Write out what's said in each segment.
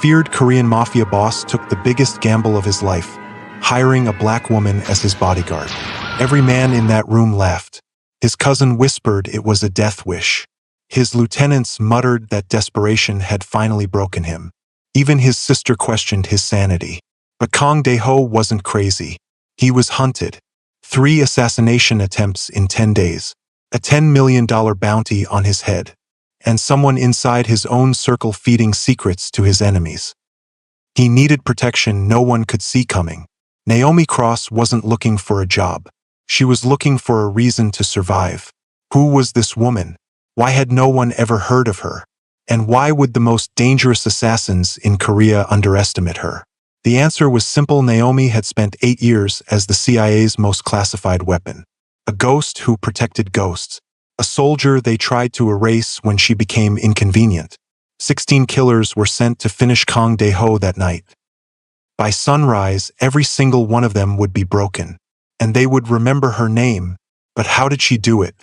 feared Korean Mafia boss took the biggest gamble of his life, hiring a black woman as his bodyguard. Every man in that room laughed. His cousin whispered it was a death wish. His lieutenants muttered that desperation had finally broken him. Even his sister questioned his sanity. But Kang Dae-ho wasn't crazy. He was hunted. 3 assassination attempts in 10 days. A $10 million bounty on his head. And someone inside his own circle feeding secrets to his enemies. He needed protection no one could see coming. Naomi Cross wasn't looking for a job. She was looking for a reason to survive. Who was this woman? Why had no one ever heard of her? And why would the most dangerous assassins in Korea underestimate her? The answer was simple. Naomi had spent 8 years as the CIA's most classified weapon. A ghost who protected ghosts. A soldier they tried to erase when she became inconvenient. 16 killers were sent to finish Kang Dae-ho that night. By sunrise, every single one of them would be broken. And they would remember her name. But how did she do it?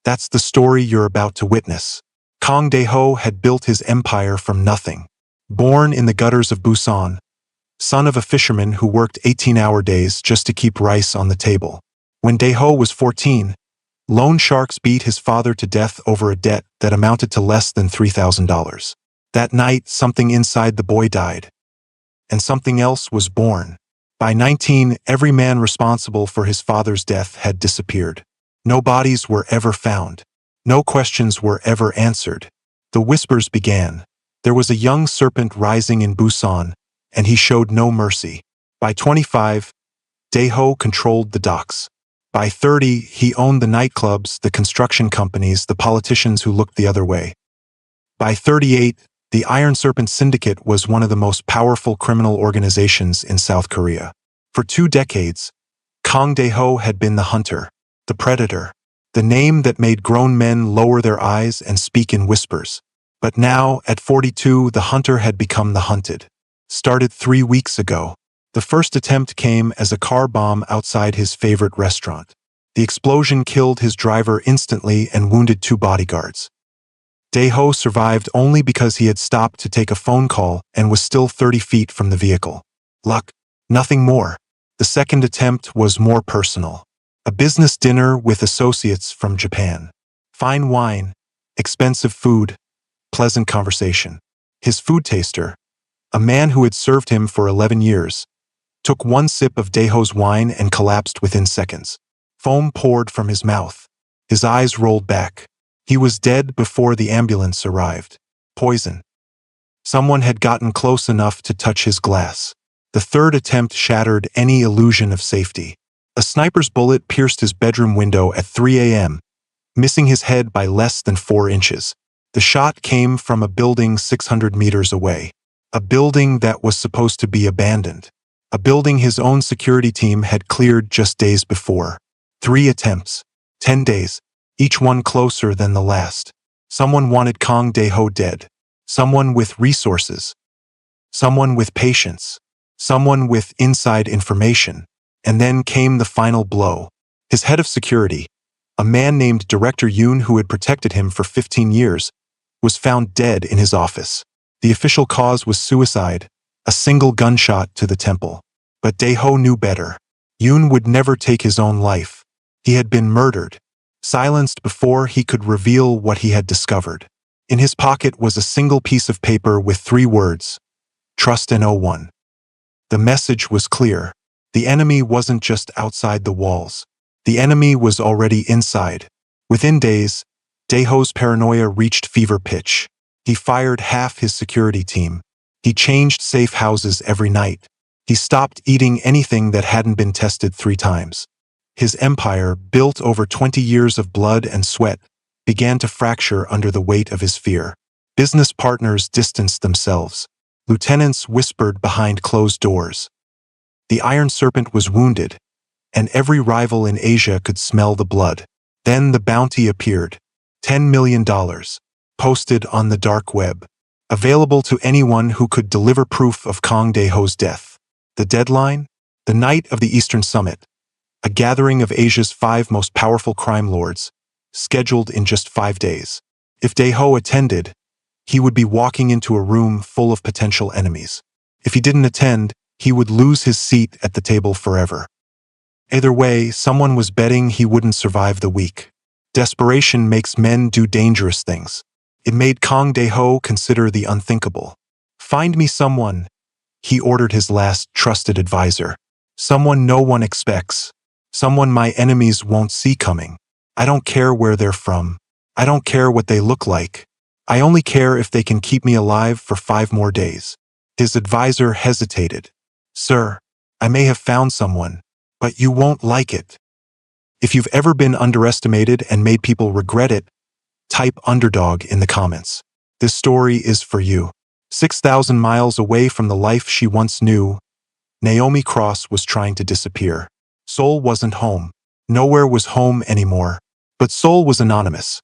That's the story you're about to witness. Kang Dae-ho had built his empire from nothing. Born in the gutters of Busan, son of a fisherman who worked 18-hour days just to keep rice on the table. When Dae-ho was 14, loan sharks beat his father to death over a debt that amounted to less than $3,000. That night, something inside the boy died. And something else was born. By 19, every man responsible for his father's death had disappeared. No bodies were ever found. No questions were ever answered. The whispers began. There was a young serpent rising in Busan, and he showed no mercy. By 25, Dae-ho controlled the docks. By 30, he owned the nightclubs, the construction companies, the politicians who looked the other way. By 38, the Iron Serpent Syndicate was one of the most powerful criminal organizations in South Korea. For 2 decades, Kang Dae-ho had been the hunter, the predator, the name that made grown men lower their eyes and speak in whispers. But now, at 42, the hunter had become the hunted. Started 3 weeks ago. The first attempt came as a car bomb outside his favorite restaurant. The explosion killed his driver instantly and wounded 2 bodyguards. Dae-ho survived only because he had stopped to take a phone call and was still 30 feet from the vehicle. Luck. Nothing more. The second attempt was more personal. A business dinner with associates from Japan. Fine wine, expensive food, pleasant conversation. His food taster, a man who had served him for 11 years, took 1 sip of Dae-ho's wine and collapsed within seconds. Foam poured from his mouth. His eyes rolled back. He was dead before the ambulance arrived. Poison. Someone had gotten close enough to touch his glass. The third attempt shattered any illusion of safety. A sniper's bullet pierced his bedroom window at 3 a.m., missing his head by less than 4 inches. The shot came from a building 600 meters away. A building that was supposed to be abandoned. A building his own security team had cleared just days before. 3 attempts. 10 days. Each one closer than the last. Someone wanted Kang Dae-ho dead. Someone with resources. Someone with patience. Someone with inside information. And then came the final blow. His head of security, a man named Director Yoon who had protected him for 15 years, was found dead in his office. The official cause was suicide, a single gunshot to the temple. But Dae-ho knew better. Yoon would never take his own life. He had been murdered. Silenced before he could reveal what he had discovered. In his pocket was a single piece of paper with 3 words. Trust no one. The message was clear. The enemy wasn't just outside the walls. The enemy was already inside. Within days, Dae-ho's paranoia reached fever pitch. He fired half his security team. He changed safe houses every night. He stopped eating anything that hadn't been tested 3 times. His empire, built over 20 years of blood and sweat, began to fracture under the weight of his fear. Business partners distanced themselves. Lieutenants whispered behind closed doors. The Iron Serpent was wounded, and every rival in Asia could smell the blood. Then the bounty appeared. $10 million. Posted on the dark web. Available to anyone who could deliver proof of Kang Dae-ho's death. The deadline? The night of the Eastern Summit. A gathering of Asia's 5 most powerful crime lords, scheduled in just 5 days. If Dae-ho attended, he would be walking into a room full of potential enemies. If he didn't attend, he would lose his seat at the table forever. Either way, someone was betting he wouldn't survive the week. Desperation makes men do dangerous things. It made Kang Dae-ho consider the unthinkable. "Find me someone," he ordered his last trusted advisor. "Someone no one expects. Someone my enemies won't see coming. I don't care where they're from. I don't care what they look like. I only care if they can keep me alive for 5 more days." His advisor hesitated. "Sir, I may have found someone, but you won't like it." If you've ever been underestimated and made people regret it, type underdog in the comments. This story is for you. 6,000 miles away from the life she once knew, Naomi Cross was trying to disappear. Seoul wasn't home. Nowhere was home anymore. But Seoul was anonymous.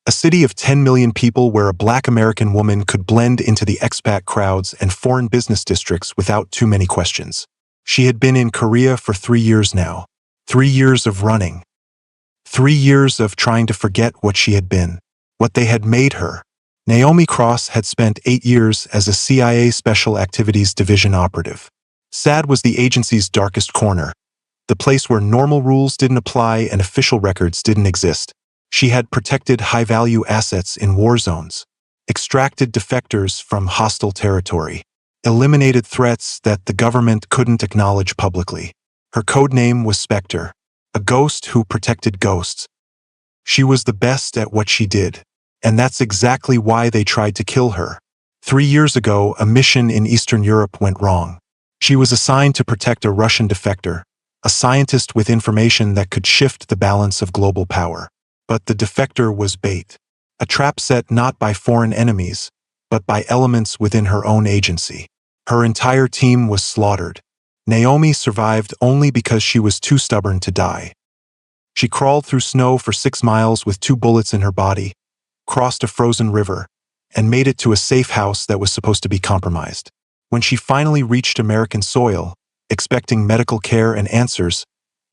A city of 10 million people where a Black American woman could blend into the expat crowds and foreign business districts without too many questions. She had been in Korea for 3 years now. 3 years of running. 3 years of trying to forget what she had been, what they had made her. Naomi Cross had spent 8 years as a CIA Special Activities Division operative. SAD was the agency's darkest corner, the place where normal rules didn't apply and official records didn't exist. She had protected high-value assets in war zones, extracted defectors from hostile territory, eliminated threats that the government couldn't acknowledge publicly. Her code name was Spectre, a ghost who protected ghosts. She was the best at what she did, and that's exactly why they tried to kill her. 3 years ago, a mission in Eastern Europe went wrong. She was assigned to protect a Russian defector, a scientist with information that could shift the balance of global power. But the defector was bait, a trap set not by foreign enemies, but by elements within her own agency. Her entire team was slaughtered. Naomi survived only because she was too stubborn to die. She crawled through snow for 6 miles with 2 bullets in her body, crossed a frozen river, and made it to a safe house that was supposed to be compromised. When she finally reached American soil, expecting medical care and answers,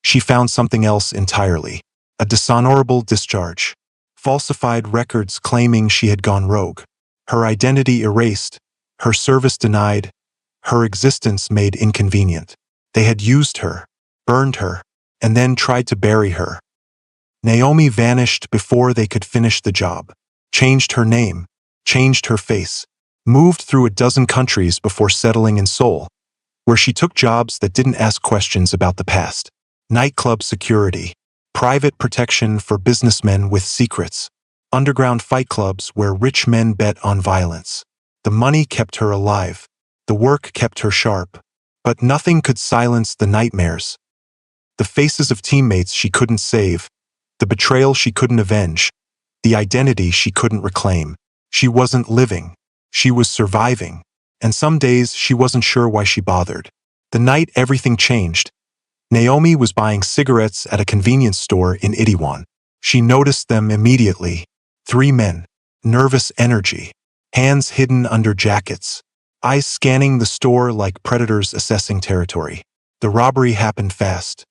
she found something else entirely. A dishonorable discharge. Falsified records claiming she had gone rogue. Her identity erased, her service denied, her existence made inconvenient. They had used her, burned her, and then tried to bury her. Naomi vanished before they could finish the job. Changed her name, changed her face, moved through a dozen countries before settling in Seoul, where she took jobs that didn't ask questions about the past. Nightclub security. Private protection for businessmen with secrets. Underground fight clubs where rich men bet on violence. The money kept her alive. The work kept her sharp. But nothing could silence the nightmares. The faces of teammates she couldn't save. The betrayal she couldn't avenge. The identity she couldn't reclaim. She wasn't living. She was surviving. And some days she wasn't sure why she bothered. The night everything changed, Naomi was buying cigarettes at a convenience store in Itaewon. She noticed them immediately. 3 men. Nervous energy. Hands hidden under jackets. Eyes scanning the store like predators assessing territory. The robbery happened fast.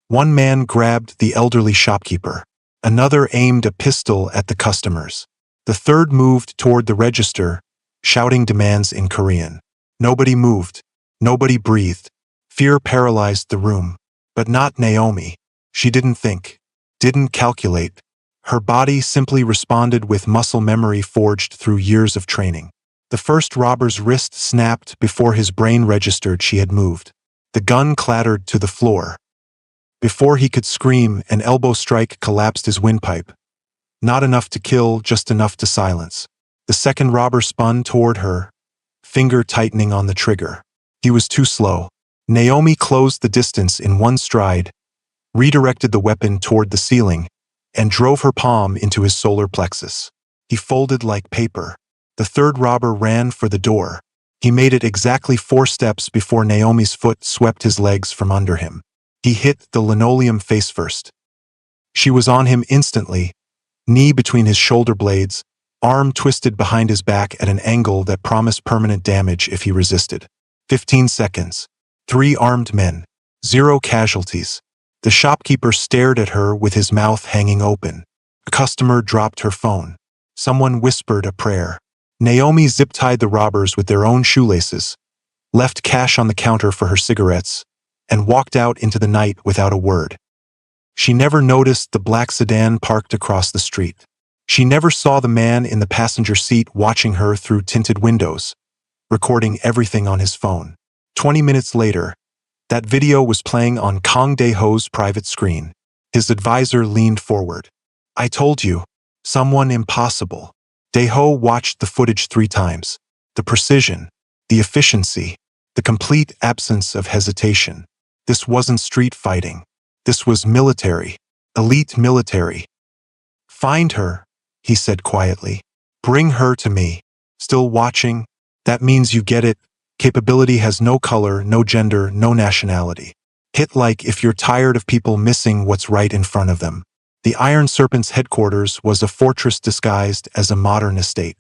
One man grabbed the elderly shopkeeper. Another aimed a pistol at the customers. The third moved toward the register, shouting demands in Korean. Nobody moved. Nobody breathed. Fear paralyzed the room. But not Naomi. She didn't think. Didn't calculate. Her body simply responded with muscle memory forged through years of training. The first robber's wrist snapped before his brain registered she had moved. The gun clattered to the floor. Before he could scream, an elbow strike collapsed his windpipe. Not enough to kill, just enough to silence. The second robber spun toward her, finger tightening on the trigger. He was too slow. Naomi closed the distance in one stride, redirected the weapon toward the ceiling, and drove her palm into his solar plexus. He folded like paper. The third robber ran for the door. He made it exactly 4 steps before Naomi's foot swept his legs from under him. He hit the linoleum face first. She was on him instantly, knee between his shoulder blades, arm twisted behind his back at an angle that promised permanent damage if he resisted. 15 seconds. 3 armed men. 0 casualties. The shopkeeper stared at her with his mouth hanging open. A customer dropped her phone. Someone whispered a prayer. Naomi zip-tied the robbers with their own shoelaces, left cash on the counter for her cigarettes, and walked out into the night without a word. She never noticed the black sedan parked across the street. She never saw the man in the passenger seat watching her through tinted windows, recording everything on his phone. 20 minutes later, that video was playing on Kang Dae-ho's private screen. His advisor leaned forward. "I told you, someone impossible." Dae-ho watched the footage 3 times. The precision, the efficiency, the complete absence of hesitation. This wasn't street fighting. This was military, elite military. "Find her," he said quietly. "Bring her to me." Still watching? That means you get it. Capability has no color, no gender, no nationality. Hit like if you're tired of people missing what's right in front of them. The Iron Serpent's headquarters was a fortress disguised as a modern estate.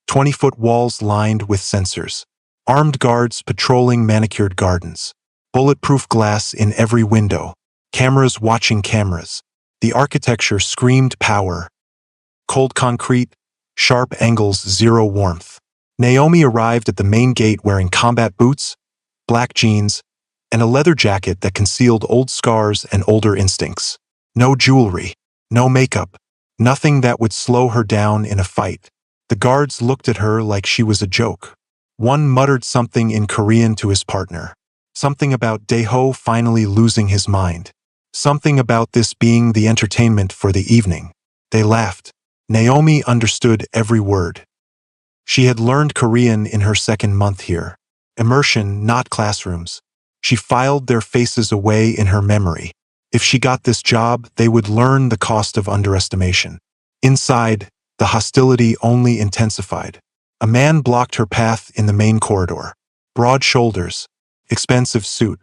20-foot walls lined with sensors. Armed guards patrolling manicured gardens. Bulletproof glass in every window. Cameras watching cameras. The architecture screamed power. Cold concrete, sharp angles, zero warmth. Naomi arrived at the main gate wearing combat boots, black jeans, and a leather jacket that concealed old scars and older instincts. No jewelry, no makeup, nothing that would slow her down in a fight. The guards looked at her like she was a joke. One muttered something in Korean to his partner. Something about Dae-ho finally losing his mind. Something about this being the entertainment for the evening. They laughed. Naomi understood every word. She had learned Korean in her 2nd month here. Immersion, not classrooms. She filed their faces away in her memory. If she got this job, they would learn the cost of underestimation. Inside, the hostility only intensified. A man blocked her path in the main corridor. Broad shoulders, expensive suit,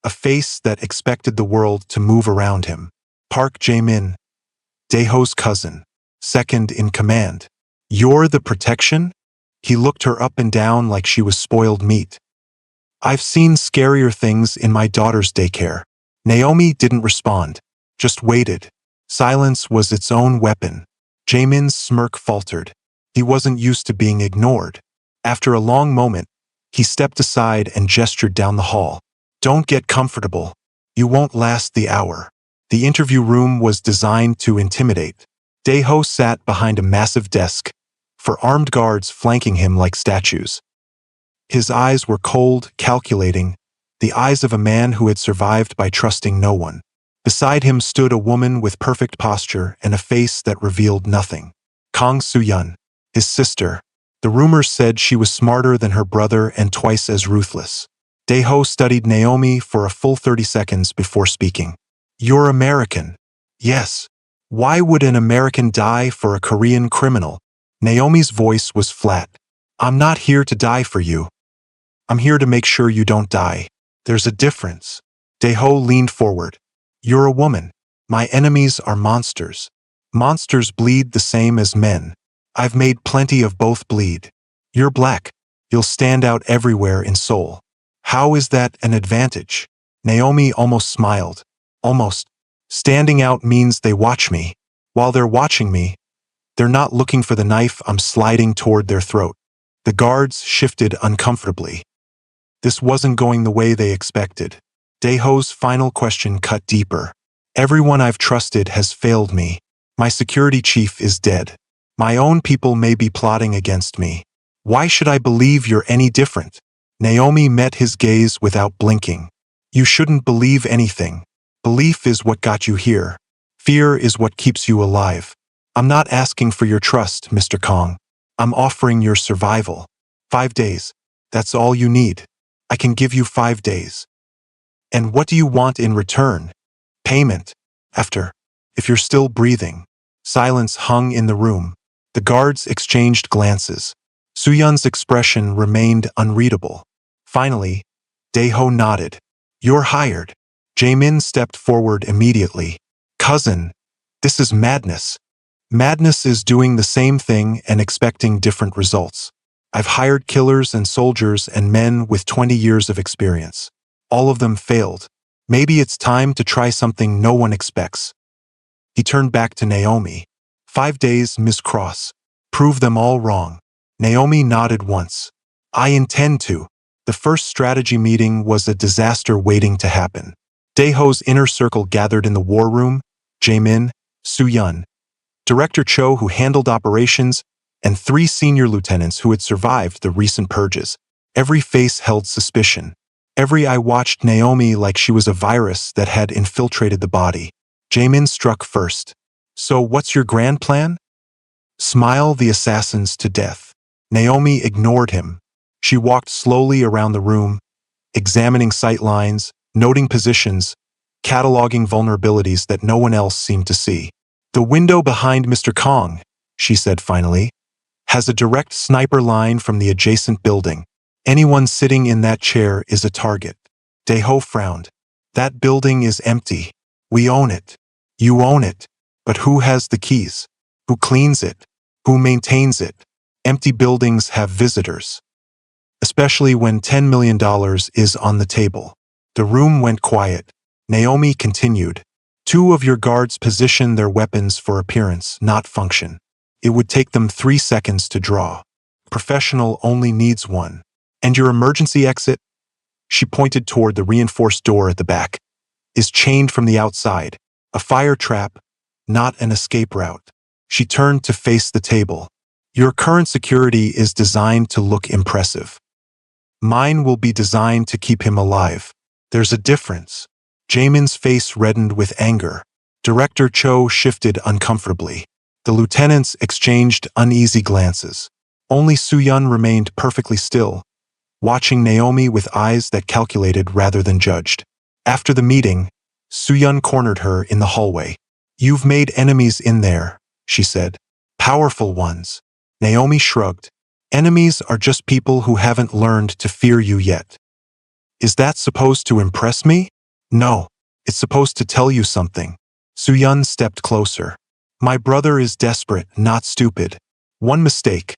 a face that expected the world to move around him. Park Jae-min, Dae-ho's cousin, 2nd in command. "You're the protection?" He looked her up and down like she was spoiled meat. "I've seen scarier things in my daughter's daycare." Naomi didn't respond, just waited. Silence was its own weapon. Jaemin's smirk faltered. He wasn't used to being ignored. After a long moment, he stepped aside and gestured down the hall. "Don't get comfortable. You won't last the hour." The interview room was designed to intimidate. Dae-ho sat behind a massive desk, for armed guards flanking him like statues. His eyes were cold, calculating, the eyes of a man who had survived by trusting no one. Beside him stood a woman with perfect posture and a face that revealed nothing. Kang Soo-yeon, his sister. The rumors said she was smarter than her brother and twice as ruthless. Dae-ho studied Naomi for a full 30 seconds before speaking. "You're American." "Yes." "Why would an American die for a Korean criminal?" Naomi's voice was flat. "I'm not here to die for you. I'm here to make sure you don't die. There's a difference." Dae-ho leaned forward. "You're a woman. My enemies are monsters. Monsters bleed the same as men. I've made plenty of both bleed. You're black. You'll stand out everywhere in Seoul. How is that an advantage?" Naomi almost smiled. "Almost. Standing out means they watch me. While they're watching me, they're not looking for the knife I'm sliding toward their throat." The guards shifted uncomfortably. This wasn't going the way they expected. Dae-ho's final question cut deeper. "Everyone I've trusted has failed me. My security chief is dead. My own people may be plotting against me. Why should I believe you're any different?" Naomi met his gaze without blinking. "You shouldn't believe anything. Belief is what got you here. Fear is what keeps you alive. I'm not asking for your trust, Mr. Kong. I'm offering your survival. 5 days. That's all you need. I can give you 5 days. And what do you want in return? Payment. After. If you're still breathing." Silence hung in the room. The guards exchanged glances. Soo-yeon's expression remained unreadable. Finally, Dae-ho nodded. "You're hired." Jae-min stepped forward immediately. "Cousin, this is madness. Madness is doing the same thing and expecting different results. I've hired killers and soldiers and men with 20 years of experience. All of them failed. Maybe it's time to try something no one expects." He turned back to Naomi. 5 days, Miss Cross. Prove them all wrong. Naomi nodded once. I intend to. The first strategy meeting was a disaster waiting to happen. Daeho's inner circle gathered in the war room: Jaemin, Soo-yeon, Director Cho who handled operations, and 3 senior lieutenants who had survived the recent purges. Every face held suspicion. Every eye watched Naomi like she was a virus that had infiltrated the body. Jaemin struck first. So what's your grand plan? Smile the assassins to death. Naomi ignored him. She walked slowly around the room, examining sight lines, noting positions, cataloging vulnerabilities that no one else seemed to see. The window behind Mr. Kong, she said finally, has a direct sniper line from the adjacent building. Anyone sitting in that chair is a target. Daeho frowned. That building is empty. We own it. You own it. But who has the keys? Who cleans it? Who maintains it? Empty buildings have visitors. Especially when $10 million is on the table. The room went quiet. Naomi continued. 2 of your guards position their weapons for appearance, not function. It would take them 3 seconds to draw. Professional only needs 1. And your emergency exit? She pointed toward the reinforced door at the back. Is chained from the outside. A fire trap, not an escape route. She turned to face the table. Your current security is designed to look impressive. Mine will be designed to keep him alive. There's a difference. Jaemin's face reddened with anger. Director Cho shifted uncomfortably. The lieutenants exchanged uneasy glances. Only Soo-yeon remained perfectly still, watching Naomi with eyes that calculated rather than judged. After the meeting, Soo-yeon cornered her in the hallway. You've made enemies in there, she said. Powerful ones. Naomi shrugged. Enemies are just people who haven't learned to fear you yet. Is that supposed to impress me? No. It's supposed to tell you something. Soo-yeon stepped closer. My brother is desperate, not stupid. One mistake.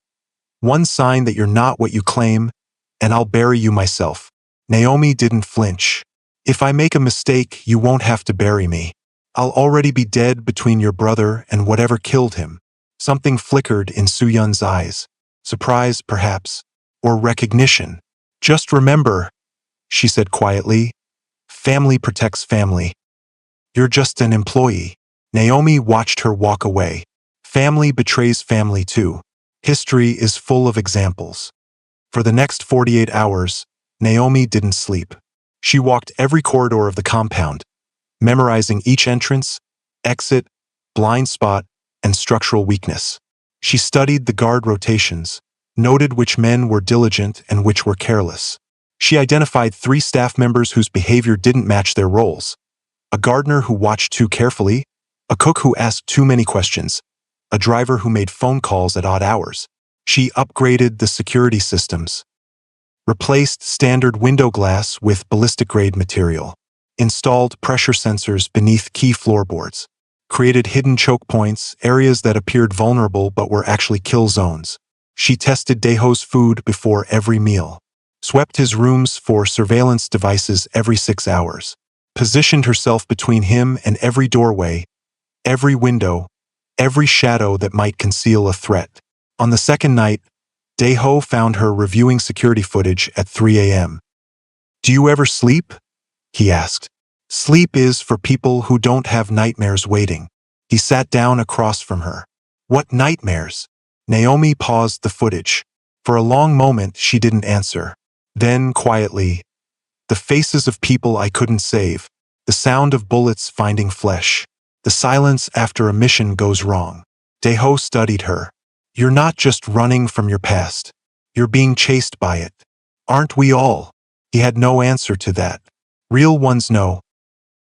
One sign that you're not what you claim, and I'll bury you myself. Naomi didn't flinch. If I make a mistake, you won't have to bury me. I'll already be dead between your brother and whatever killed him. Something flickered in Soo-yeon's eyes. Surprise, perhaps, or recognition. Just remember, she said quietly, family protects family. You're just an employee. Naomi watched her walk away. Family betrays family too. History is full of examples. For the next 48 hours, Naomi didn't sleep. She walked every corridor of the compound, memorizing each entrance, exit, blind spot, and structural weakness. She studied the guard rotations, noted which men were diligent and which were careless. She identified 3 staff members whose behavior didn't match their roles. A gardener who watched too carefully, a cook who asked too many questions, a driver who made phone calls at odd hours. She upgraded the security systems, replaced standard window glass with ballistic-grade material, installed pressure sensors beneath key floorboards, created hidden choke points, areas that appeared vulnerable but were actually kill zones. She tested Daeho's food before every meal, swept his rooms for surveillance devices every 6 hours, positioned herself between him and every doorway, every window, every shadow that might conceal a threat. On the second night, Daeho found her reviewing security footage at 3 a.m. Do you ever sleep? He asked. Sleep is for people who don't have nightmares waiting. He sat down across from her. What nightmares? Naomi paused the footage. For a long moment, she didn't answer. Then, quietly, the faces of people I couldn't save, the sound of bullets finding flesh, the silence after a mission goes wrong. Daeho studied her. You're not just running from your past. You're being chased by it. Aren't we all? He had no answer to that. Real ones know.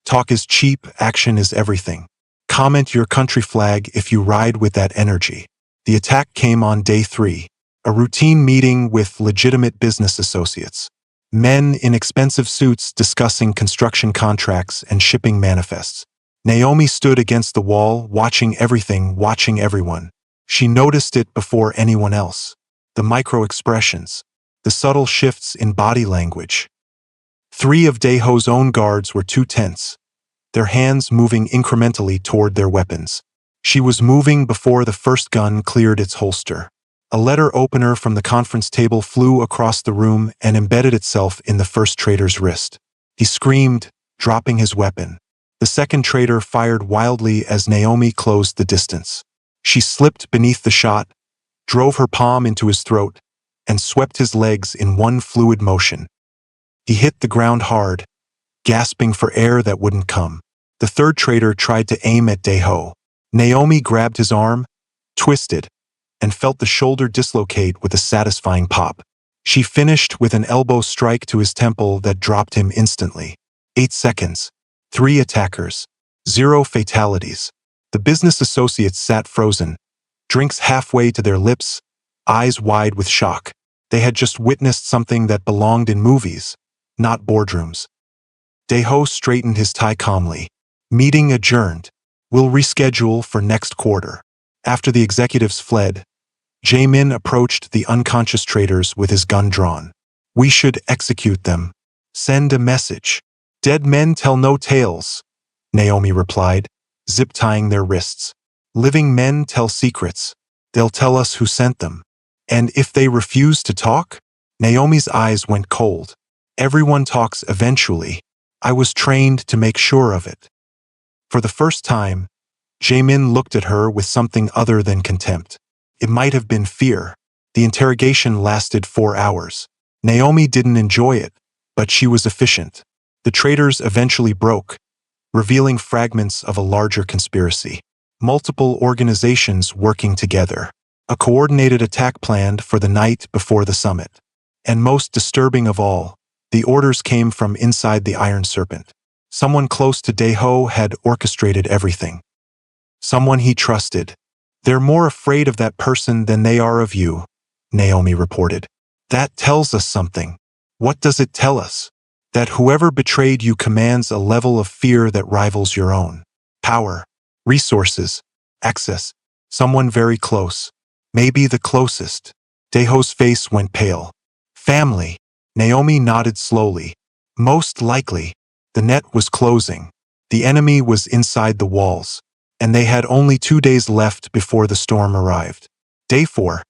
Talk is cheap, action is everything. Comment your country flag if you ride with that energy. The attack came on day 3, a routine meeting with legitimate business associates. Men in expensive suits discussing construction contracts and shipping manifests. Naomi stood against the wall, watching everything, watching everyone. She noticed it before anyone else. The micro-expressions, the subtle shifts in body language. 3 of Daeho's own guards were too tense, their hands moving incrementally toward their weapons. She was moving before the first gun cleared its holster. A letter opener from the conference table flew across the room and embedded itself in the first trader's wrist. He screamed, dropping his weapon. The second trader fired wildly as Naomi closed the distance. She slipped beneath the shot, drove her palm into his throat, and swept his legs in one fluid motion. He hit the ground hard, gasping for air that wouldn't come. The third trader tried to aim at Dae-ho. Naomi grabbed his arm, twisted, and felt the shoulder dislocate with a satisfying pop. She finished with an elbow strike to his temple that dropped him instantly. 8 seconds. 3 attackers. 0 fatalities. The business associates sat frozen, drinks halfway to their lips, eyes wide with shock. They had just witnessed something that belonged in movies, not boardrooms. Dae-ho straightened his tie calmly. Meeting adjourned. We'll reschedule for next quarter. After the executives fled, Jae-min approached the unconscious traders with his gun drawn. We should execute them. Send a message. Dead men tell no tales, Naomi replied, zip-tying their wrists. Living men tell secrets. They'll tell us who sent them. And if they refuse to talk? Naomi's eyes went cold. Everyone talks eventually. I was trained to make sure of it. For the first time, Jae-min looked at her with something other than contempt. It might have been fear. The interrogation lasted 4 hours. Naomi didn't enjoy it, but she was efficient. The traitors eventually broke, revealing fragments of a larger conspiracy. Multiple organizations working together. A coordinated attack planned for the night before the summit. And most disturbing of all, the orders came from inside the Iron Serpent. Someone close to Dae-ho had orchestrated everything. Someone he trusted. They're more afraid of that person than they are of you, Naomi reported. That tells us something. What does it tell us? That whoever betrayed you commands a level of fear that rivals your own. Power, resources, access, someone very close. Maybe the closest. Dae-ho's face went pale. Family. Naomi nodded slowly. Most likely. The net was closing. The enemy was inside the walls. And they had only 2 days left before the storm arrived. Day 4.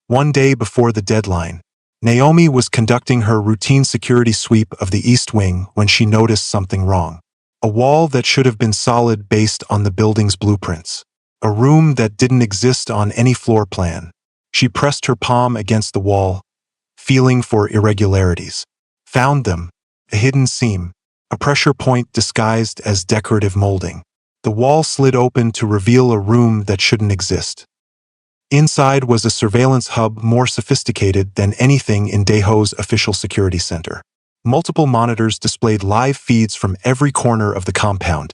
1 day before the deadline, Naomi was conducting her routine security sweep of the East Wing when she noticed something wrong. A wall that should have been solid based on the building's blueprints. A room that didn't exist on any floor plan. She pressed her palm against the wall, feeling for irregularities. Found them. A hidden seam. A pressure point disguised as decorative molding. The wall slid open to reveal a room that shouldn't exist. Inside was a surveillance hub more sophisticated than anything in Dae-ho's official security center. Multiple monitors displayed live feeds from every corner of the compound,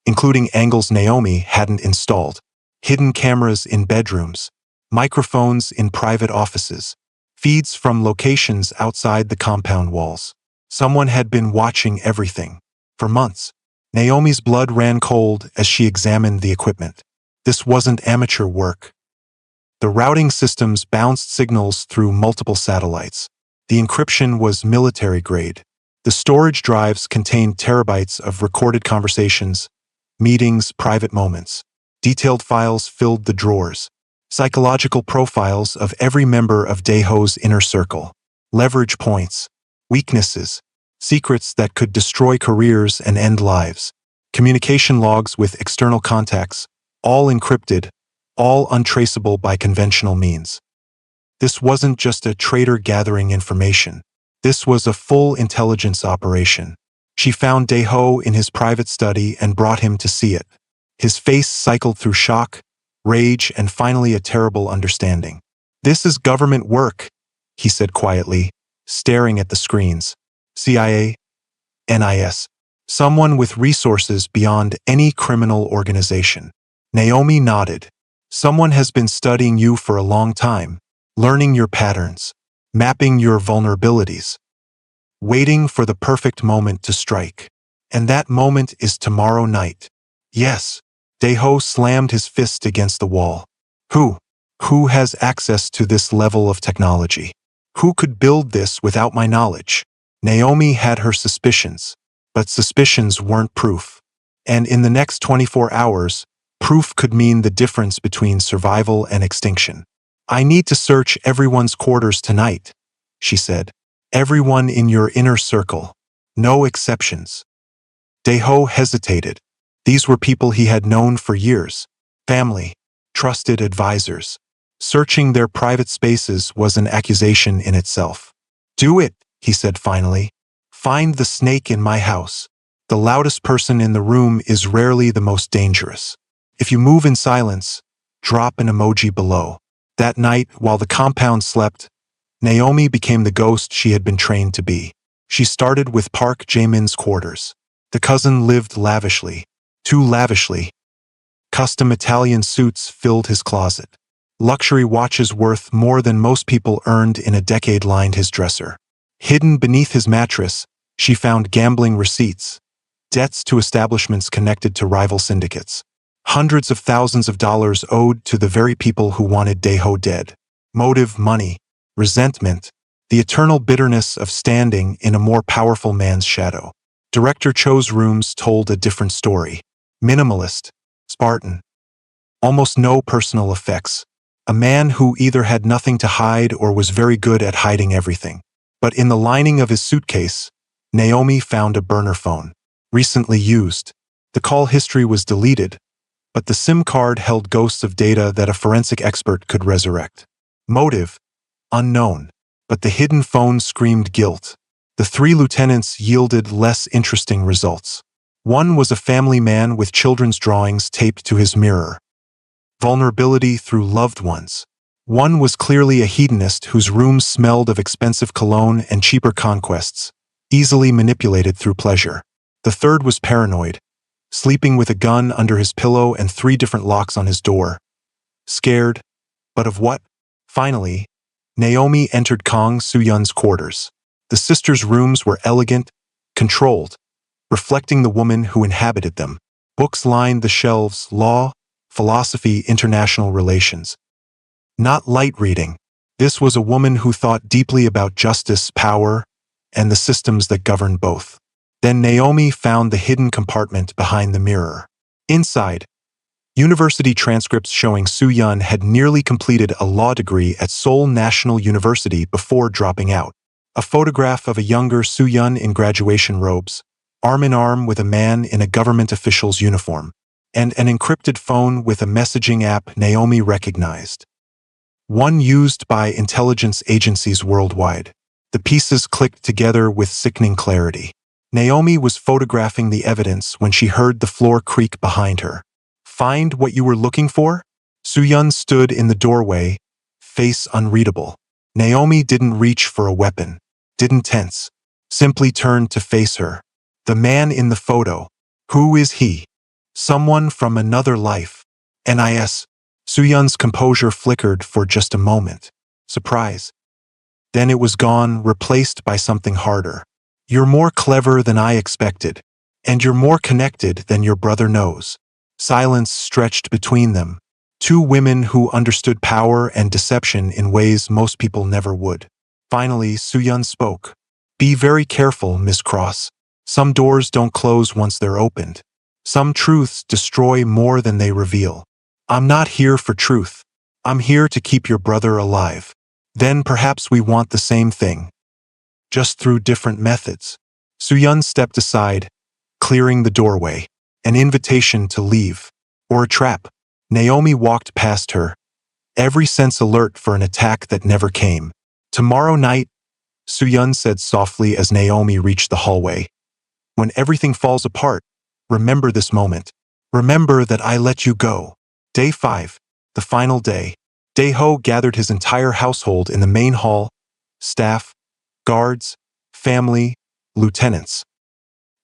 including angles Naomi hadn't installed, hidden cameras in bedrooms, microphones in private offices, feeds from locations outside the compound walls. Someone had been watching everything. For months. Naomi's blood ran cold as she examined the equipment. This wasn't amateur work. The routing systems bounced signals through multiple satellites. The encryption was military-grade. The storage drives contained terabytes of recorded conversations, meetings, private moments. Detailed files filled the drawers. Psychological profiles of every member of Dae-ho's inner circle. Leverage points. Weaknesses. Secrets that could destroy careers and end lives. Communication logs with external contacts, all encrypted, all untraceable by conventional means. This wasn't just a traitor gathering information. This was a full intelligence operation. She found Dae-ho in his private study and brought him to see it. His face cycled through shock, rage, and finally a terrible understanding. This is government work, he said quietly, staring at the screens. CIA, NIS, someone with resources beyond any criminal organization. Naomi nodded. Someone has been studying you for a long time, learning your patterns, mapping your vulnerabilities, waiting for the perfect moment to strike. And that moment is tomorrow night. Yes. Dae-ho slammed his fist against the wall. Who has access to this level of technology? Who could build this without my knowledge? Naomi had her suspicions, but suspicions weren't proof. And in the next 24 hours, proof could mean the difference between survival and extinction. I need to search everyone's quarters tonight, she said. Everyone in your inner circle. No exceptions. Daeho hesitated. These were people he had known for years. Family. Trusted advisors. Searching their private spaces was an accusation in itself. Do it, he said finally. Find the snake in my house. The loudest person in the room is rarely the most dangerous. If you move in silence, drop an emoji below. That night, while the compound slept, Naomi became the ghost she had been trained to be. She started with Park Jaemin's quarters. The cousin lived lavishly. Too lavishly. Custom Italian suits filled his closet. Luxury watches worth more than most people earned in a decade lined his dresser. Hidden beneath his mattress, she found gambling receipts, debts to establishments connected to rival syndicates, hundreds of thousands of dollars owed to the very people who wanted Daeho dead. Motive: money, resentment, the eternal bitterness of standing in a more powerful man's shadow. Director Cho's rooms told a different story. Minimalist, Spartan. Almost no personal effects. A man who either had nothing to hide or was very good at hiding everything. But in the lining of his suitcase, Naomi found a burner phone. Recently used. The call history was deleted, but the SIM card held ghosts of data that a forensic expert could resurrect. Motive: unknown. But the hidden phone screamed guilt. The 3 lieutenants yielded less interesting results. One was a family man with children's drawings taped to his mirror. Vulnerability through loved ones. One was clearly a hedonist whose room smelled of expensive cologne and cheaper conquests, easily manipulated through pleasure. The third was paranoid, sleeping with a gun under his pillow and 3 different locks on his door. Scared, but of what? Finally, Naomi entered Kang Soo-yeon's quarters. The sisters' rooms were elegant, controlled, reflecting the woman who inhabited them. Books lined the shelves: law, philosophy, international relations. Not light reading. This was a woman who thought deeply about justice, power, and the systems that govern both. Then Naomi found the hidden compartment behind the mirror. Inside, university transcripts showing Soo-yeon had nearly completed a law degree at Seoul National University before dropping out. A photograph of a younger Soo-yeon in graduation robes, arm in arm with a man in a government official's uniform, and an encrypted phone with a messaging app Naomi recognized. One used by intelligence agencies worldwide. The pieces clicked together with sickening clarity. Naomi was photographing the evidence when she heard the floor creak behind her. Find what you were looking for? Soo-yeon stood in the doorway, face unreadable. Naomi didn't reach for a weapon, didn't tense, simply turned to face her. The man in the photo. Who is he? Someone from another life. NIS. Soo-yeon's composure flickered for just a moment. Surprise. Then it was gone, replaced by something harder. You're more clever than I expected, and you're more connected than your brother knows. Silence stretched between them. 2 women who understood power and deception in ways most people never would. Finally, Soo-yeon spoke. Be very careful, Miss Cross. Some doors don't close once they're opened. Some truths destroy more than they reveal. I'm not here for truth. I'm here to keep your brother alive. Then perhaps we want the same thing. Just through different methods. Soo-yeon stepped aside, clearing the doorway. An invitation to leave. Or a trap. Naomi walked past her, every sense alert for an attack that never came. Tomorrow night, Soo-yeon said softly as Naomi reached the hallway. When everything falls apart, remember this moment. Remember that I let you go. Day 5, the final day. Daeho gathered his entire household in the main hall, staff, guards, family, lieutenants.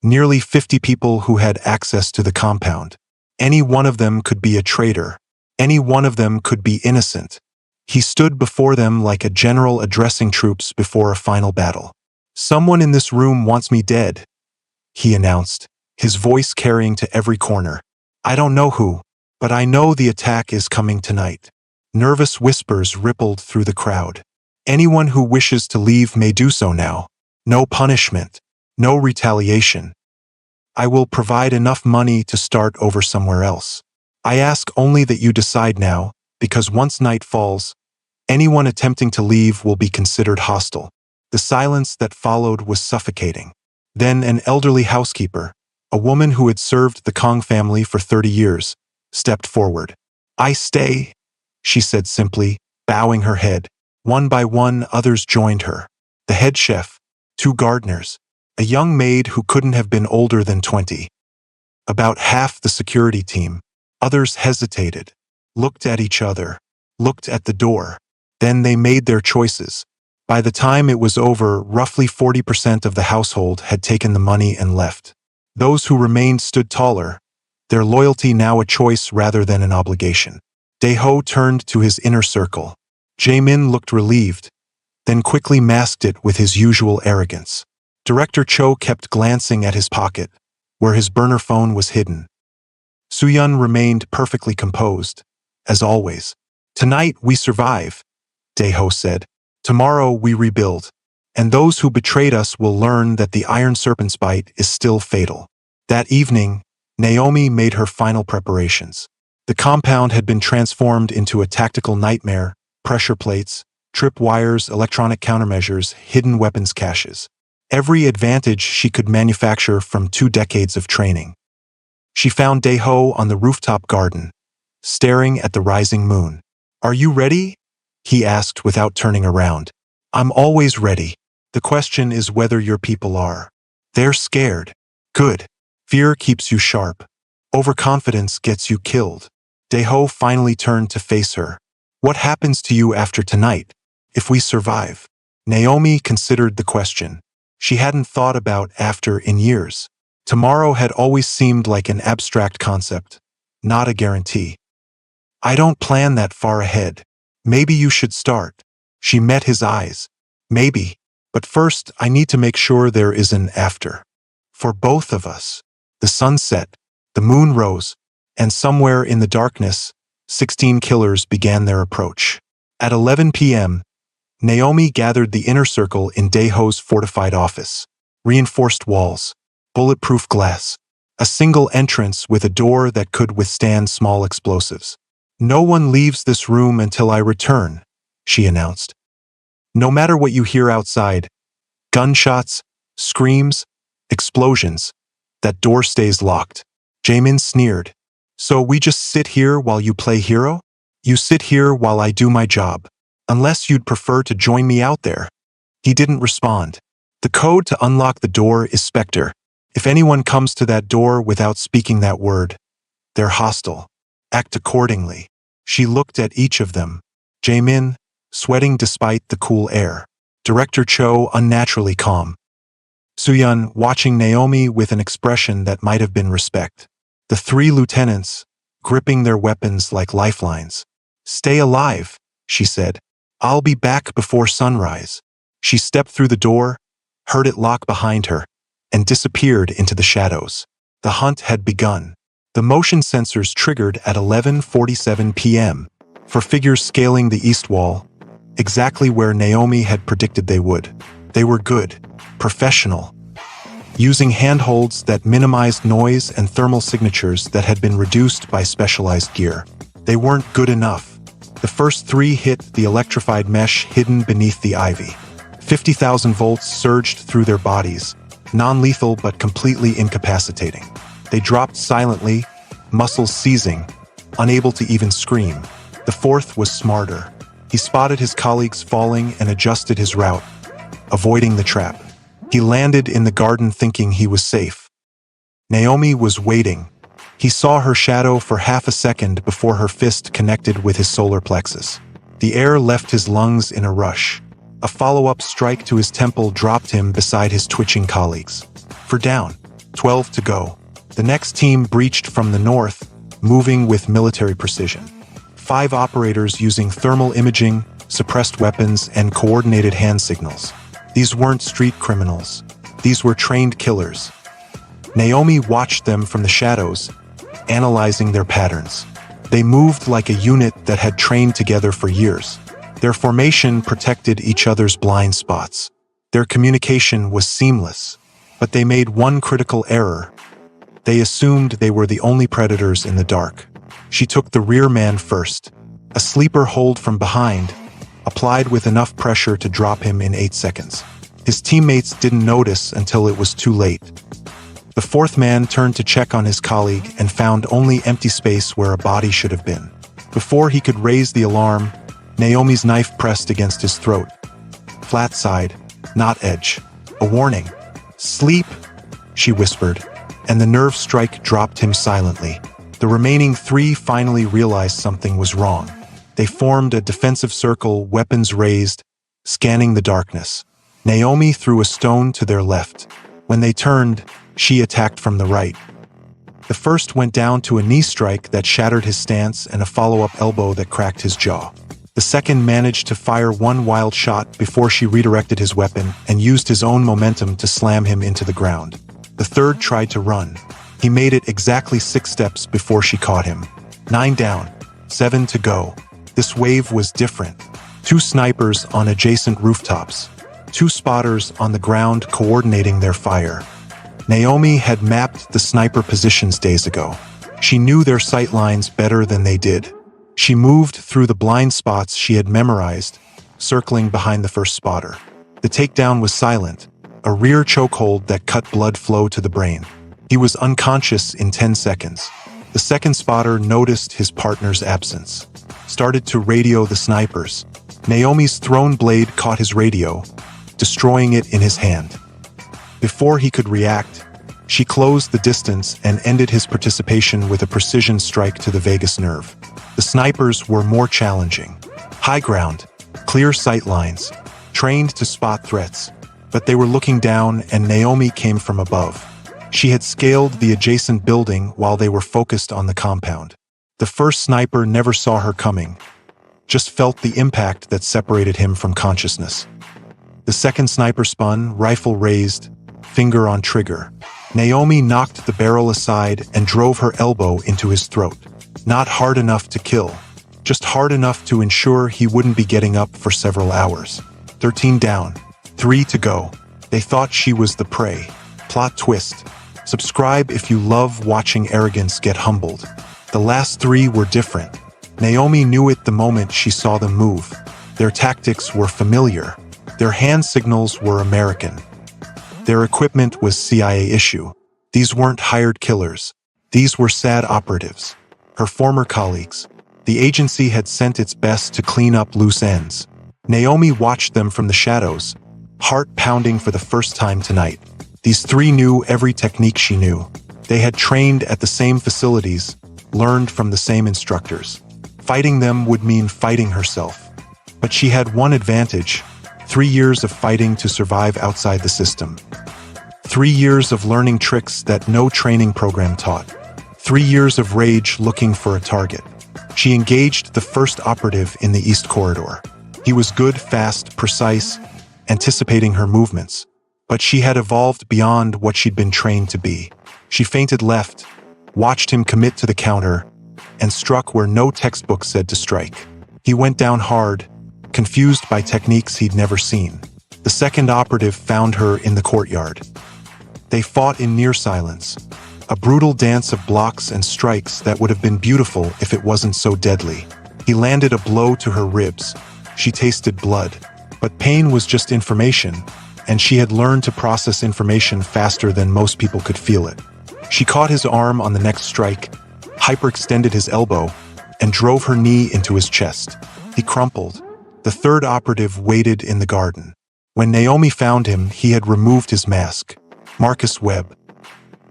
Nearly 50 people who had access to the compound. Any one of them could be a traitor. Any one of them could be innocent. He stood before them like a general addressing troops before a final battle. Someone in this room wants me dead, he announced, his voice carrying to every corner. I don't know who, but I know the attack is coming tonight. Nervous whispers rippled through the crowd. Anyone who wishes to leave may do so now. No punishment. No retaliation. I will provide enough money to start over somewhere else. I ask only that you decide now, because once night falls, Anyone attempting to leave will be considered hostile. The silence that followed was suffocating. Then an elderly housekeeper, a woman who had served the Kong family for 30 years, stepped forward. "I stay," she said simply, bowing her head. One by one, others joined her. The head chef, 2 gardeners, a young maid who couldn't have been older than 20. About half the security team. Others hesitated, looked at each other, looked at the door. Then they made their choices. By the time it was over, roughly 40% of the household had taken the money and left. Those who remained stood taller, their loyalty now a choice rather than an obligation. Dae-ho turned to his inner circle. Jae-min looked relieved, then quickly masked it with his usual arrogance. Director Cho kept glancing at his pocket, where his burner phone was hidden. Soo-yeon remained perfectly composed, as always. "Tonight we survive," Dae-ho said. "Tomorrow we rebuild. And those who betrayed us will learn that the Iron Serpent's bite is still fatal." That evening, Naomi made her final preparations. The compound had been transformed into a tactical nightmare: pressure plates, trip wires, electronic countermeasures, hidden weapons caches. Every advantage she could manufacture from 2 decades of training. She found Dae-ho on the rooftop garden, staring at the rising moon. "Are you ready?" he asked without turning around. "I'm always ready. The question is whether your people are." "They're scared." "Good. Fear keeps you sharp. Overconfidence gets you killed." Dae-ho finally turned to face her. "What happens to you after tonight, if we survive?" Naomi considered the question. She hadn't thought about after in years. Tomorrow had always seemed like an abstract concept, not a guarantee. "I don't plan that far ahead. Maybe you should start." She met his eyes. "Maybe. But first I need to make sure there is an after. For both of us." The sun set, the moon rose, and somewhere in the darkness, 16 killers began their approach. At 11 p.m., Naomi gathered the inner circle in Dae-ho's fortified office. Reinforced walls, bulletproof glass, a single entrance with a door that could withstand small explosives. "No one leaves this room until I return," she announced. "No matter what you hear outside, gunshots, screams, explosions, that door stays locked." Jae-min sneered. "So we just sit here while you play hero? You sit here while I do my job. Unless you'd prefer to join me out there." He didn't respond. "The code to unlock the door is Spectre. If anyone comes to that door without speaking that word, they're hostile. Act accordingly." She looked at each of them. Jae-min, sweating despite the cool air. Director Cho, unnaturally calm. Soo-yeon, watching Naomi with an expression that might have been respect. The 3 lieutenants, gripping their weapons like lifelines. "Stay alive," she said. "I'll be back before sunrise." She stepped through the door, heard it lock behind her, and disappeared into the shadows. The hunt had begun. The motion sensors triggered at 11:47 p.m. for figures scaling the east wall, exactly where Naomi had predicted they would. They were good, professional, using handholds that minimized noise and thermal signatures that had been reduced by specialized gear. They weren't good enough. The first 3 hit the electrified mesh hidden beneath the ivy. 50,000 volts surged through their bodies, non-lethal but completely incapacitating. They dropped silently, muscles seizing, unable to even scream. The 4th was smarter. He spotted his colleagues falling and adjusted his route, avoiding the trap. He landed in the garden thinking he was safe. Naomi was waiting. He saw her shadow for half a second before her fist connected with his solar plexus. The air left his lungs in a rush. A follow-up strike to his temple dropped him beside his twitching colleagues. For down. 12 to go. The next team breached from the north, moving with military precision. 5 operators using thermal imaging, suppressed weapons, and coordinated hand signals. These weren't street criminals. These were trained killers. Naomi watched them from the shadows, analyzing their patterns. They moved like a unit that had trained together for years. Their formation protected each other's blind spots. Their communication was seamless, but they made one critical error. They assumed they were the only predators in the dark. She took the rear man first. A sleeper hold from behind, applied with enough pressure to drop him in 8 seconds. His teammates didn't notice until it was too late. The fourth man turned to check on his colleague and found only empty space where a body should have been. Before he could raise the alarm, Naomi's knife pressed against his throat. Flat side, not edge. A warning. "Sleep," she whispered, and the nerve strike dropped him silently. The remaining 3 finally realized something was wrong. They formed a defensive circle, weapons raised, scanning the darkness. Naomi threw a stone to their left. When they turned, she attacked from the right. The first went down to a knee strike that shattered his stance and a follow-up elbow that cracked his jaw. The second managed to fire one wild shot before she redirected his weapon and used his own momentum to slam him into the ground. The third tried to run. He made it exactly 6 steps before she caught him. 9 down, 7 to go. This wave was different. 2 snipers on adjacent rooftops. 2 spotters on the ground coordinating their fire. Naomi had mapped the sniper positions days ago. She knew their sight lines better than they did. She moved through the blind spots she had memorized, circling behind the first spotter. The takedown was silent, a rear chokehold that cut blood flow to the brain. He was unconscious in 10 seconds. The second spotter noticed his partner's absence, started to radio the snipers. Naomi's thrown blade caught his radio, destroying it in his hand. Before he could react, she closed the distance and ended his participation with a precision strike to the vagus nerve. The snipers were more challenging. High ground, clear sight lines, trained to spot threats. But they were looking down and Naomi came from above. She had scaled the adjacent building while they were focused on the compound. The first sniper never saw her coming, just felt the impact that separated him from consciousness. The second sniper spun, rifle raised, finger on trigger. Naomi knocked the barrel aside and drove her elbow into his throat. Not hard enough to kill, just hard enough to ensure he wouldn't be getting up for several hours. 13 down, 3 to go. They thought she was the prey. Plot twist. Subscribe if you love watching arrogance get humbled. The last 3 were different. Naomi knew it the moment she saw them move. Their tactics were familiar. Their hand signals were American. Their equipment was CIA issue. These weren't hired killers. These were SAD operatives. Her former colleagues. The agency had sent its best to clean up loose ends. Naomi watched them from the shadows, heart pounding for the first time tonight. These 3 knew every technique she knew. They had trained at the same facilities, learned from the same instructors. Fighting them would mean fighting herself. But she had one advantage: 3 years of fighting to survive outside the system. 3 years of learning tricks that no training program taught. 3 years of rage looking for a target. She engaged the first operative in the East Corridor. He was good, fast, precise, anticipating her movements. But she had evolved beyond what she'd been trained to be. She feinted left, watched him commit to the counter, and struck where no textbook said to strike. He went down hard, confused by techniques he'd never seen. The second operative found her in the courtyard. They fought in near silence, a brutal dance of blocks and strikes that would have been beautiful if it wasn't so deadly. He landed a blow to her ribs. She tasted blood. But pain was just information, and she had learned to process information faster than most people could feel it. She caught his arm on the next strike, hyperextended his elbow, and drove her knee into his chest. He crumpled. The third operative waited in the garden. When Naomi found him, he had removed his mask. Marcus Webb,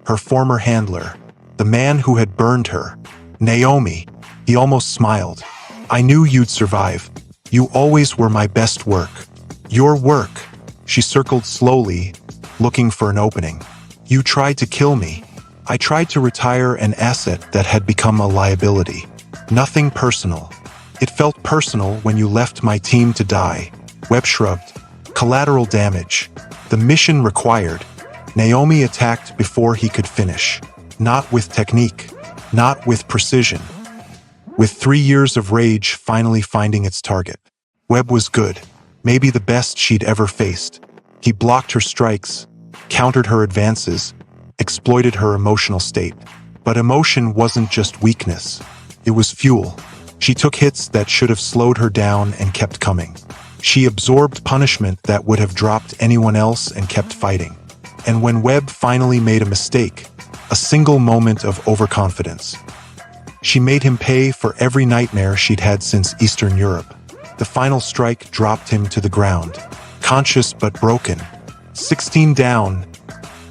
her former handler, the man who had burned her. Naomi, he almost smiled. I knew you'd survive. You always were my best work. Your work. She circled slowly, looking for an opening. You tried to kill me. I tried to retire an asset that had become a liability. Nothing personal. It felt personal when you left my team to die. Webb shrugged. Collateral damage. The mission required. Naomi attacked before he could finish. Not with technique. Not with precision. With 3 years of rage finally finding its target. Webb was good. Maybe the best she'd ever faced. He blocked her strikes, countered her advances, exploited her emotional state. But emotion wasn't just weakness. It was fuel. She took hits that should have slowed her down and kept coming. She absorbed punishment that would have dropped anyone else and kept fighting. And when Webb finally made a mistake, a single moment of overconfidence, she made him pay for every nightmare she'd had since Eastern Europe. The final strike dropped him to the ground, conscious but broken. 16 down,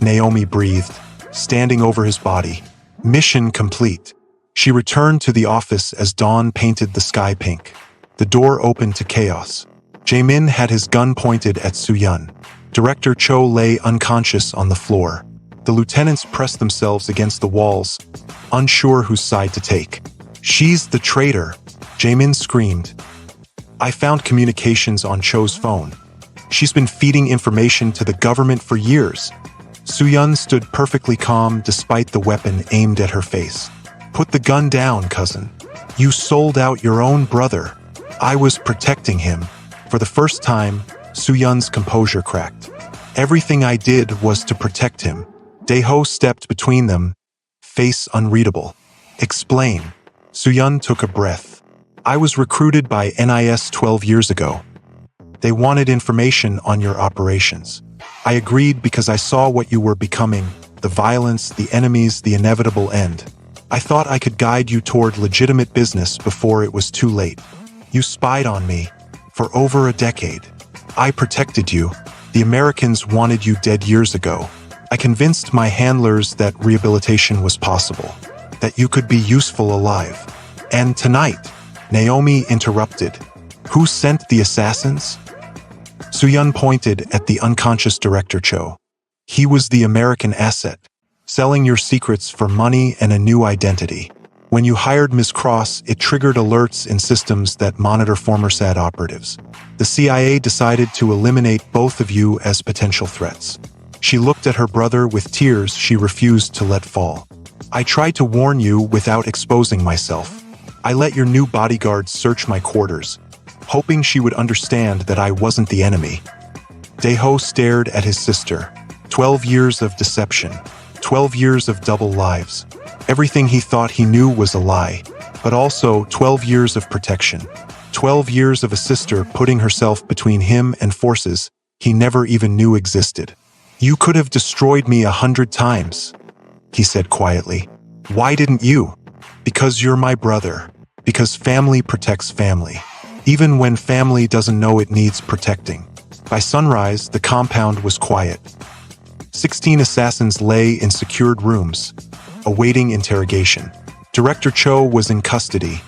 Naomi breathed, standing over his body. Mission complete. She returned to the office as dawn painted the sky pink. The door opened to chaos. Jae-min had his gun pointed at Soo-yeon. Director Cho lay unconscious on the floor. The lieutenants pressed themselves against the walls, unsure whose side to take. "She's the traitor," Jae-min screamed. "I found communications on Cho's phone. She's been feeding information to the government for years." Soo-yeon stood perfectly calm despite the weapon aimed at her face. "Put the gun down, cousin. You sold out your own brother. I was protecting him." For the first time, Soo-yeon's composure cracked. "Everything I did was to protect him." Dae-ho stepped between them, face unreadable. "Explain." Soo-yeon took a breath. "I was recruited by NIS 12 years ago. They wanted information on your operations. I agreed because I saw what you were becoming, the violence, the enemies, the inevitable end. I thought I could guide you toward legitimate business before it was too late. You spied on me for over a decade. I protected you. The Americans wanted you dead years ago. I convinced my handlers that rehabilitation was possible, that you could be useful alive. And tonight," Naomi interrupted. "Who sent the assassins?" Soo-yeon pointed at the unconscious Director Cho. "He was the American asset, selling your secrets for money and a new identity. When you hired Ms. Cross, it triggered alerts in systems that monitor former SAD operatives. The CIA decided to eliminate both of you as potential threats." She looked at her brother with tears she refused to let fall. "I tried to warn you without exposing myself. I let your new bodyguards search my quarters, hoping she would understand that I wasn't the enemy." Dae-ho stared at his sister. 12 years of deception. 12 years of double lives. Everything he thought he knew was a lie, but also 12 years of protection. 12 years of a sister putting herself between him and forces he never even knew existed. "You could have destroyed me 100 times, he said quietly. "Why didn't you?" "Because you're my brother. Because family protects family. Even when family doesn't know it needs protecting." By sunrise, the compound was quiet. 16 assassins lay in secured rooms, awaiting interrogation. Director Cho was in custody,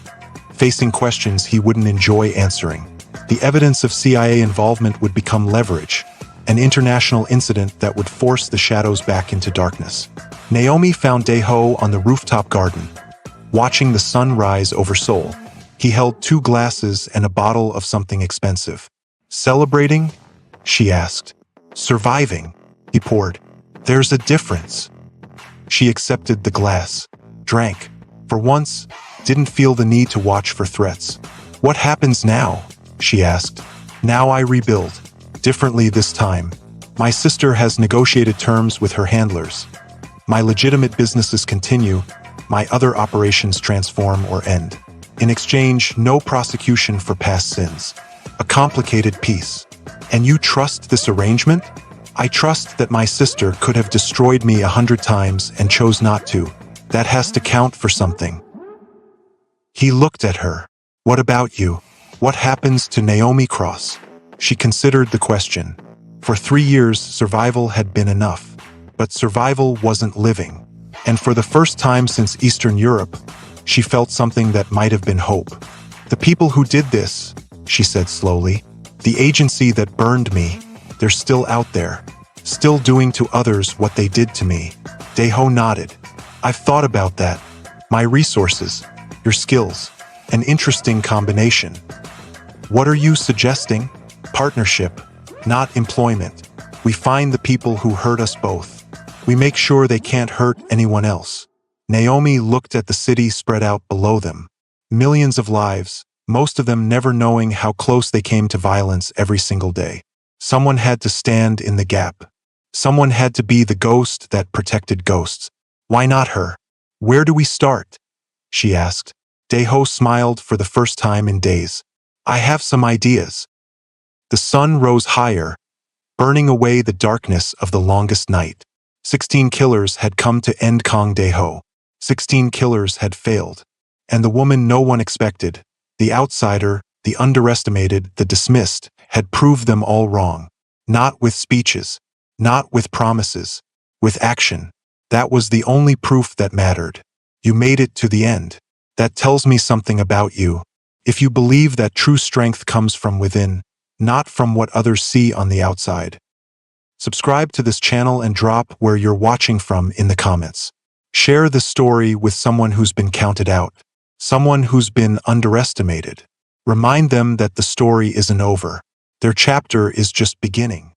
facing questions he wouldn't enjoy answering. The evidence of CIA involvement would become leverage, an international incident that would force the shadows back into darkness. Naomi found Dae-ho on the rooftop garden, watching the sun rise over Seoul. He held 2 glasses and a bottle of something expensive. "Celebrating?" she asked. "Surviving," he poured. "There's a difference." She accepted the glass, drank. For once, didn't feel the need to watch for threats. "What happens now?" she asked. "Now I rebuild. Differently this time. My sister has negotiated terms with her handlers. My legitimate businesses continue. My other operations transform or end. In exchange, no prosecution for past sins. A complicated peace. And you trust this arrangement?" "I trust that my sister could have destroyed me 100 times and chose not to. That has to count for something." He looked at her. "What about you? What happens to Naomi Cross?" She considered the question. For 3 years, survival had been enough. But survival wasn't living. And for the first time since Eastern Europe, she felt something that might have been hope. "The people who did this," she said slowly, "the agency that burned me, they're still out there, still doing to others what they did to me." Dae-ho nodded. "I've thought about that. My resources, your skills, an interesting combination." "What are you suggesting?" "Partnership, not employment. We find the people who hurt us both. We make sure they can't hurt anyone else." Naomi looked at the city spread out below them. Millions of lives, most of them never knowing how close they came to violence every single day. Someone had to stand in the gap. Someone had to be the ghost that protected ghosts. Why not her? "Where do we start?" she asked. Daeho smiled for the first time in days. I have some ideas. The sun rose higher, burning away the darkness of the longest night. 16 killers had come to end Kong Daeho. 16 killers had failed. And the woman no one expected, the outsider, the underestimated, the dismissed, had proved them all wrong. Not with speeches, not with promises, with action. That was the only proof that mattered. You made it to the end. That tells me something about you. If you believe that true strength comes from within, not from what others see on the outside. Subscribe to this channel and drop where you're watching from in the comments. Share the story with someone who's been counted out, someone who's been underestimated. Remind them that the story isn't over. Their chapter is just beginning.